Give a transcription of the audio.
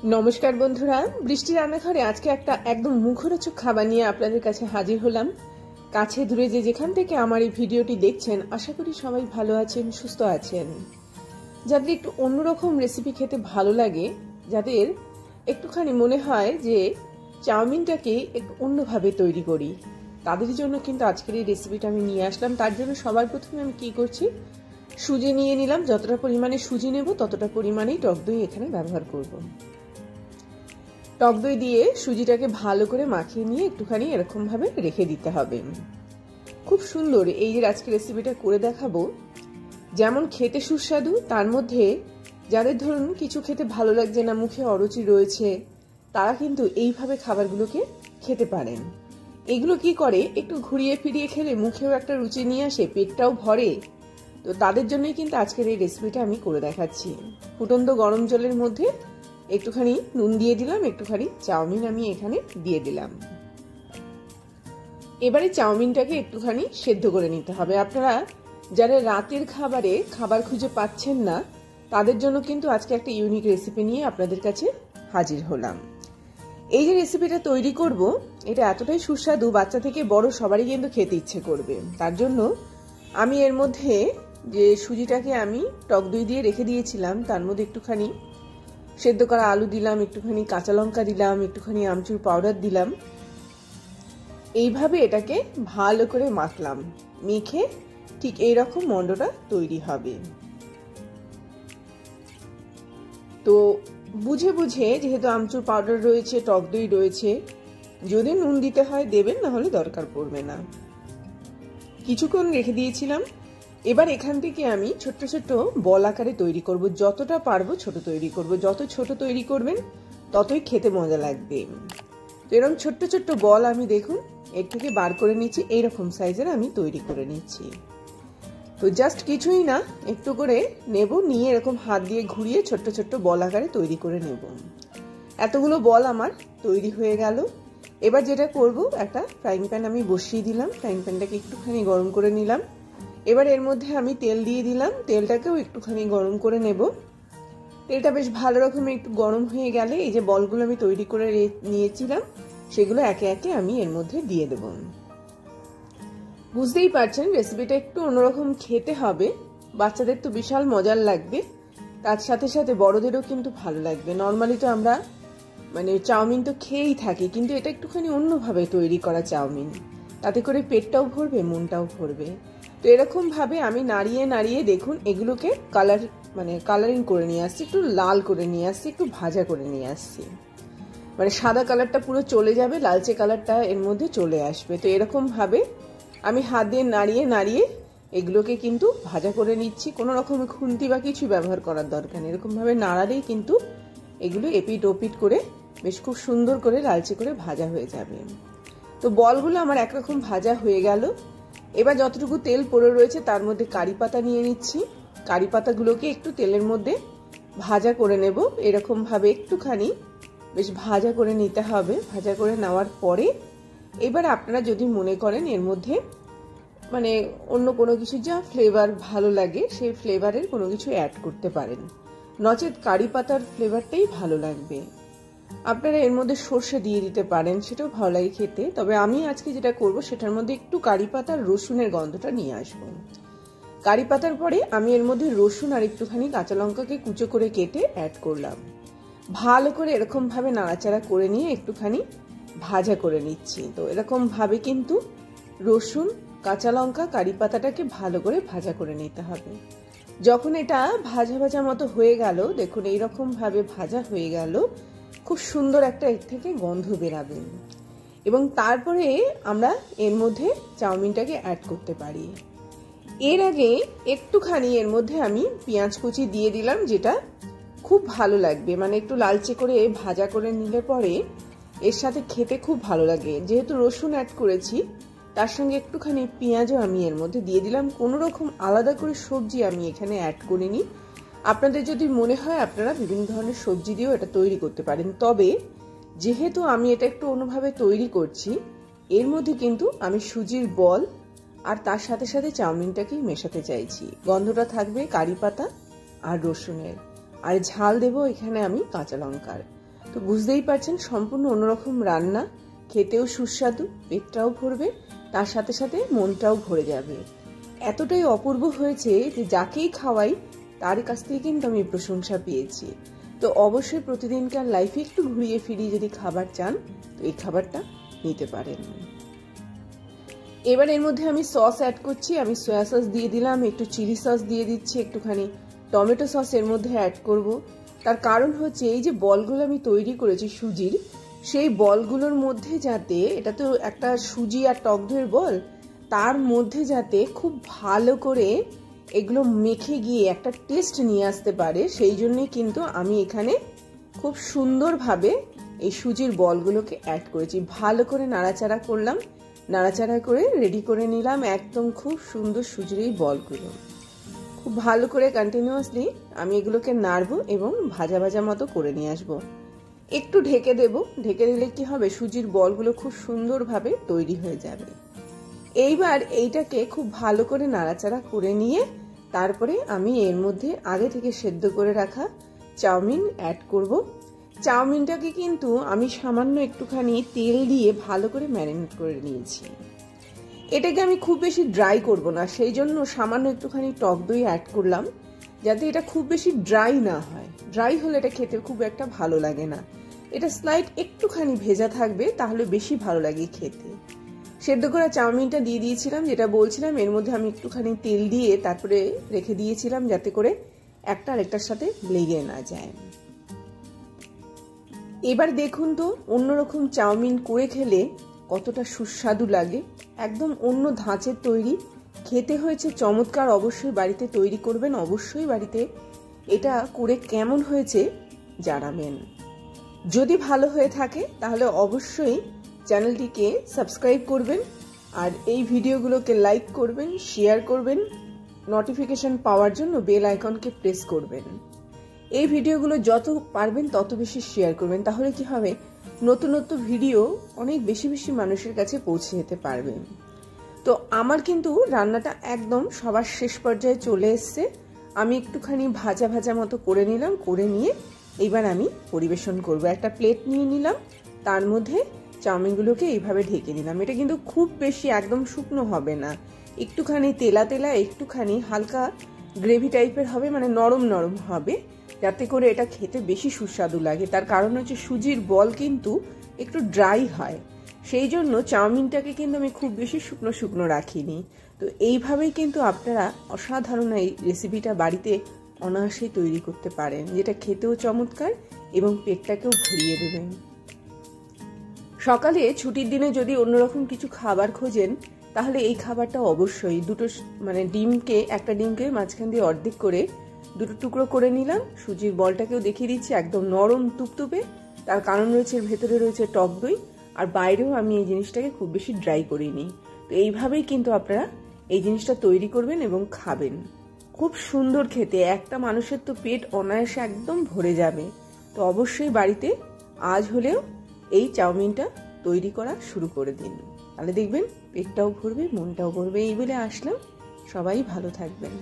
নমস্কার বন্ধুরা, বৃষ্টি রান্নাঘরে আজকে একটা একদম মুখরোচক খাবার নিয়ে আপনাদের কাছে হাজির হলাম। কাছে দূরে যে যেখান থেকে আমার এই ভিডিওটি দেখছেন, আশা করি সবাই ভালো আছেন, সুস্থ আছেন। যাদের একটু অন্যরকম রেসিপি খেতে ভালো লাগে, যাদের একটুখানি মনে হয় যে চাউমিনটাকে একটু অন্যভাবে তৈরি করি, তাদের জন্য কিন্তু আজকের এই রেসিপিটা আমি নিয়ে আসলাম। তার জন্য সবার প্রথমে আমি কি করছি, সুজি নিয়ে নিলাম। যতটা পরিমাণে সুজি নেব ততটা পরিমাণেই টক দই এখানে ব্যবহার করব। টক দই দিয়ে সুজিটাকে ভালো করে মাখিয়ে নিয়ে একটুখানি এরকম ভাবে রেখে দিতে হবে। খুব সুন্দর এই যে আজকে রেসিপিটা করে দেখাবো, যেমন খেতে সুস্বাদু, তার মধ্যে যাদের ধরুন কিছু খেতে ভালো লাগছে না, মুখে অরুচি রয়েছে, তারা কিন্তু এইভাবে খাবারগুলোকে খেতে পারেন। এগুলো কি করে, একটু ঘুরিয়ে ফিরিয়ে খেলে মুখেও একটা রুচি নিয়ে আসে, পেটটাও ভরে। তো তাদের জন্যই কিন্তু আজকের এই রেসিপিটা আমি করে দেখাচ্ছি। ফুটন্ত গরম জলের মধ্যে একটুখানি নুন দিয়ে দিলাম, একটুখানি চাউমিন আমি এখানে দিয়ে দিলাম। এবারে চাউমিনটাকে একটুখানি সেদ্ধ করে নিতে হবে। আপনারা যারা রাতের খাবারে খাবার খুঁজে পাচ্ছেন না, তাদের জন্য কিন্তু আজকে একটা ইউনিক রেসিপি নিয়ে আপনাদের কাছে হাজির হলাম। এই যে রেসিপিটা তৈরি করব, এটা এতটাই সুস্বাদু, বাচ্চা থেকে বড় সবারই কিন্তু খেতে ইচ্ছে করবে। তার জন্য আমি এর মধ্যে যে সুজিটাকে আমি টক দই দিয়ে রেখে দিয়েছিলাম, তার মধ্যে একটুখানি সেদ্ধ করা আলু দিলাম, একটুখানি কাঁচা লঙ্কা দিলাম, একটুখানি আমচুর পাউডার দিলাম। এইভাবে এটাকে ভালো করে মাখলাম। মেখে ঠিক এইরকম মন্ডটা তৈরি হবে। তো বুঝে বুঝে, যেহেতু আমচুর পাউডার রয়েছে, টক দই রয়েছে, যদি নুন দিতে হয় দেবেন, না হলে দরকার পড়বে না। কিছুক্ষণ রেখে দিয়েছিলাম। এবার এখান থেকে আমি ছোট্ট ছোট্ট বল আকারে তৈরি করব। যতটা পারবো ছোট তৈরি করব। যত ছোট তৈরি করবেন ততই খেতে মজা লাগবে। তো এরকম ছোট্ট ছোট্ট বল আমি দেখুন এর থেকে বার করে নিচ্ছি। এইরকম সাইজের আমি তৈরি করে নিচ্ছি। তো জাস্ট কিছুই না, একটু করে নেব, নিয়ে এরকম হাত দিয়ে ঘুরিয়ে ছোট্ট ছোট্ট বল আকারে তৈরি করে নেব। এতগুলো বল আমার তৈরি হয়ে গেল। এবার যেটা করব, একটা ফ্রাইং প্যান আমি বসিয়ে দিলাম। ফ্রাইং প্যানটাকে একটুখানি গরম করে নিলাম। এবার এর মধ্যে আমি তেল দিয়ে দিলাম। তেলটাকেও একটুখানি গরম করে নেব। তেলটা বেশ ভালো রকমের একটু গরম হয়ে গেলে এই যে বলগুলো আমি তৈরি করে নিয়েছিলাম, সেগুলো একে একে আমি এর মধ্যে দিয়ে দেব। বুঝতেই পারছেন রেসিপিটা একটু অন্যরকম খেতে হবে। বাচ্চাদের তো বিশাল মজার লাগবে, তার সাথে সাথে বড়দেরও কিন্তু ভালো লাগবে। নর্মালি তো আমরা চাউমিন তো খেয়েই থাকি, কিন্তু এটা একটুখানি অন্যভাবে তৈরি করা চাউমিন, তাতে করে পেটটাও ভরবে, মনটাও ভরবে। তো এরকম ভাবে আমি নাড়িয়ে নাড়িয়ে দেখুন এগুলোকে কালারিং করে নিয়ে আসছি, একটু লাল করে নিয়ে আসছি, একটু ভাজা করে নিয়ে আসছি। সাদা কালারটা পুরো চলে যাবে, লালচে কালারটা এর মধ্যে চলে আসবে। তো এরকম ভাবে আমি হাত দিয়ে নাড়িয়ে নাড়িয়ে এগুলোকে কিন্তু ভাজা করে নিচ্ছি। কোনো রকম খুন্তি বা কিছু ব্যবহার করার দরকার নেই। এরকম ভাবে নাড়ালেই কিন্তু এগুলো এপিট ওপিট করে বেশ খুব সুন্দর করে লালচে করে ভাজা হয়ে যাবে। তো বলগুলো আমার একরকম ভাজা হয়ে গেল। এবার যতটুকু তেল পড়ে রয়েছে তার মধ্যে কারি পাতা নিয়ে নিচ্ছি। কারি পাতাগুলোকে একটু তেলের মধ্যে ভাজা করে নেব। এরকম ভাবে একটুখানি বেশ ভাজা করে নিতে হবে। ভাজা করে নেওয়ার পরে এবার আপনারা যদি মনে করেন এর মধ্যে অন্য কোনো কিছু যা ফ্লেভার ভালো লাগে, সেই ফ্লেভারের কোনো কিছু অ্যাড করতে পারেন, নচেত কারি পাতার ফ্লেভারটাই ভালো লাগবে। আপনারা এর মধ্যে সর্ষে দিয়ে দিতে পারেন, সেটাও ভালো লাগে খেতে। তবে আমি আজকে যেটা করব, সেটার মধ্যে একটু কারি পাতার রসুনের গন্ধটা নিয়ে আসবো। কারি পাতার পরে আমি এর মধ্যে রসুন আর একটুখানি কাঁচা লঙ্কাকে কুচো করে কেটে অ্যাড করলাম। ভালো করে এরকম ভাবে নাড়াচাড়া করে নিয়ে একটুখানি ভাজা করে নিচ্ছি। তো এরকম ভাবে কিন্তু রসুন, কাঁচা লঙ্কা, কারি পাতাটাকে ভালো করে ভাজা করে নিতে হবে। যখন এটা ভাজা ভাজা মতো হয়ে গেল, দেখুন এইরকম ভাবে ভাজা হয়ে গেল, খুব সুন্দর একটা এর থেকে গন্ধ বেরাবে। এবং তারপরে আমরা এর মধ্যে চাউমিনটাকে অ্যাড করতে পারি। এর আগে একটুখানি এর মধ্যে আমি পেঁয়াজ কুচি দিয়ে দিলাম, যেটা খুব ভালো লাগবে। একটু লালচে করে ভাজা করে নিলে পরে এর সাথে খেতে খুব ভালো লাগে। যেহেতু রসুন অ্যাড করেছি, তার সঙ্গে একটুখানি পেঁয়াজও আমি এর মধ্যে দিয়ে দিলাম। কোনো রকম আলাদা করে সবজি আমি এখানে অ্যাড করিনি। আপনাদের যদি মনে হয় আপনারা বিভিন্ন ধরনের সবজি দিয়েও এটা তৈরি করতে পারেন। তবে যেহেতু আমি এটা একটু অন্যভাবে তৈরি করছি, এর মধ্যে কিন্তু আমি সুজির বল আর তার সাথে সাথে চাউমিনটাকেই মেশাতে চাইছি। গন্ধটা থাকবে কারি পাতা আর রসুনের, আর ঝাল দেব এখানে আমি কাঁচা লঙ্কার। তো বুঝতেই পারছেন সম্পূর্ণ অন্যরকম রান্না, খেতেও সুস্বাদু, পেটটাও ভরবে, তার সাথে সাথে মনটাও ভরে যাবে। এতটাই অপূর্ব হয়েছে যে যাকেই খাওয়াই তার কাছ থেকে কিন্তু আমি প্রশংসা পেয়েছি। তো অবশ্যই প্রতিদিনকার লাইফে একটু ঘুরিয়ে ফিরিয়ে যদি খাবার চান তো এই খাবারটা নিতে পারেন। এবার এর মধ্যে আমি সস অ্যাড করছি। আমি সয়া সস দিয়ে দিলাম, একটু চিলি সস দিয়ে দিচ্ছি, একটুখানি টমেটো সস এর মধ্যে অ্যাড করব। তার কারণ হচ্ছে এই যে বলগুলো আমি তৈরি করেছি সুজির, সেই বলগুলোর মধ্যে যাতে, এটা তো একটা সুজি আর টক দইয়ের বল, তার মধ্যে যাতে খুব ভালো করে এগুলো মেখে গিয়ে একটা টেস্ট নিয়ে আসতে পারে, সেই জন্যই কিন্তু আমি এখানে খুব সুন্দরভাবে এই সুজির বলগুলোকে অ্যাড করেছি। ভালো করে নাড়াচাড়া করলাম, নাড়াচাড়া করে রেডি করে নিলাম একদম খুব সুন্দর সুজির এই বলগুলো। খুব ভালো করে কন্টিনিউয়াসলি আমি এগুলোকে নাড়বো এবং ভাজা ভাজা মতো করে নিয়ে আসবো। একটু ঢেকে দেব, ঢেকে দিলে কি হবে, সুজির বলগুলো খুব সুন্দরভাবে তৈরি হয়ে যাবে। এইবার এইটাকে খুব ভালো করে নাড়াচাড়া করে নিয়ে তারপরে আমি এর মধ্যে আগে থেকে সেদ্ধ করে রাখা চাউমিন অ্যাড করব। চাউমিনটাকে কিন্তু আমি সামান্য একটুখানি তেল দিয়ে ভালো করে ম্যারিনেট করে নিয়েছি। এটাকে আমি খুব বেশি ড্রাই করব না, সেই জন্য সামান্য একটুখানি টক দই অ্যাড করলাম, যাতে এটা খুব বেশি ড্রাই না হয়। ড্রাই হলে এটা খেতে খুব একটা ভালো লাগে না, এটা স্লাইট একটুখানি ভেজা থাকবে, তাহলে বেশি ভালো লাগে খেতে। সেদ্ধ করা চাউমিনটা দিয়ে দিয়েছিলাম, যেটা বলছিলাম এর মধ্যে আমি একটুখানি তেল দিয়ে তারপরে রেখে দিয়েছিলাম, যাতে করে একটা আরেকটার সাথে লেগে না যায়। এবার দেখুন তো অন্যরকম চাউমিন করে খেলে কতটা সুস্বাদু লাগে, একদম অন্য ধাঁচের তৈরি, খেতে হয়েছে চমৎকার। অবশ্যই বাড়িতে তৈরি করবেন, অবশ্যই বাড়িতে এটা করে কেমন হয়েছে জানাবেন। যদি ভালো হয়ে থাকে তাহলে অবশ্যই চ্যানেলটিকে সাবস্ক্রাইব করবেন, আর এই ভিডিওগুলোকে লাইক করবেন, শেয়ার করবেন, নোটিফিকেশন পাওয়ার জন্য বেল আইকনকে প্রেস করবেন। এই ভিডিওগুলো যত পারবেন তত বেশি শেয়ার করবেন, তাহলে কি হবে, নতুন নতুন ভিডিও অনেক বেশি বেশি মানুষের কাছে পৌঁছে যেতে পারবে। তো আমার কিন্তু রান্নাটা একদম সবার শেষ পর্যায়ে চলে এসছে। আমি একটুখানি ভাজা ভাজা মতো করে নিলাম, করে নিয়ে এইবার আমি পরিবেশন করব। একটা প্লেট নিয়ে নিলাম, তার মধ্যে চাউমিনগুলোকে এইভাবে ঢেকে নিলাম। এটা কিন্তু খুব বেশি একদম শুকনো হবে না, একটুখানি তেলা তেলা, একটুখানি হালকা গ্রেভি টাইপের হবে, মানে নরম নরম হবে, যাতে করে এটা খেতে বেশি সুস্বাদু লাগে। তার কারণ হচ্ছে সুজির বল কিন্তু একটু ড্রাই হয়, সেই জন্য চাউমিনটাকে কিন্তু আমি খুব বেশি শুকনো শুকনো রাখিনি। তো এইভাবেই কিন্তু আপনারা অসাধারণ এই রেসিপিটা বাড়িতে অনায়াসেই তৈরি করতে পারেন, যেটা খেতেও চমৎকার এবং পেটটাকেও ভরিয়ে দেবেন। সকালে ছুটির দিনে যদি অন্যরকম কিছু খাবার খোঁজেন তাহলে এই খাবারটা অবশ্যই, দুটো মানে একটা ডিমকে মাঝখান দিয়ে অর্ধেক করে দুটো টুকরো করে নিলাম। সুজির বলটাকেও দেখিয়ে দিচ্ছি, একদম নরম তুপতুপে, তার কারণ রয়েছে ভেতরে রয়েছে টক দই, আর বাইরেও আমি এই জিনিসটাকে খুব বেশি ড্রাই করিনি। তো এইভাবেই কিন্তু আপনারা এই জিনিসটা তৈরি করবেন এবং খাবেন, খুব সুন্দর খেতে। একটা মানুষের তো পেট অনায়াসে একদম ভরে যাবে। তো অবশ্যই বাড়িতে আজ হলেও এই চাউমিনটা তৈরি করা শুরু করে দিন, তাহলে দেখবেন পেটটাও ভরবে, মনটাও ভরবে। এই বলে আসলাম, সবাই ভালো থাকবেন।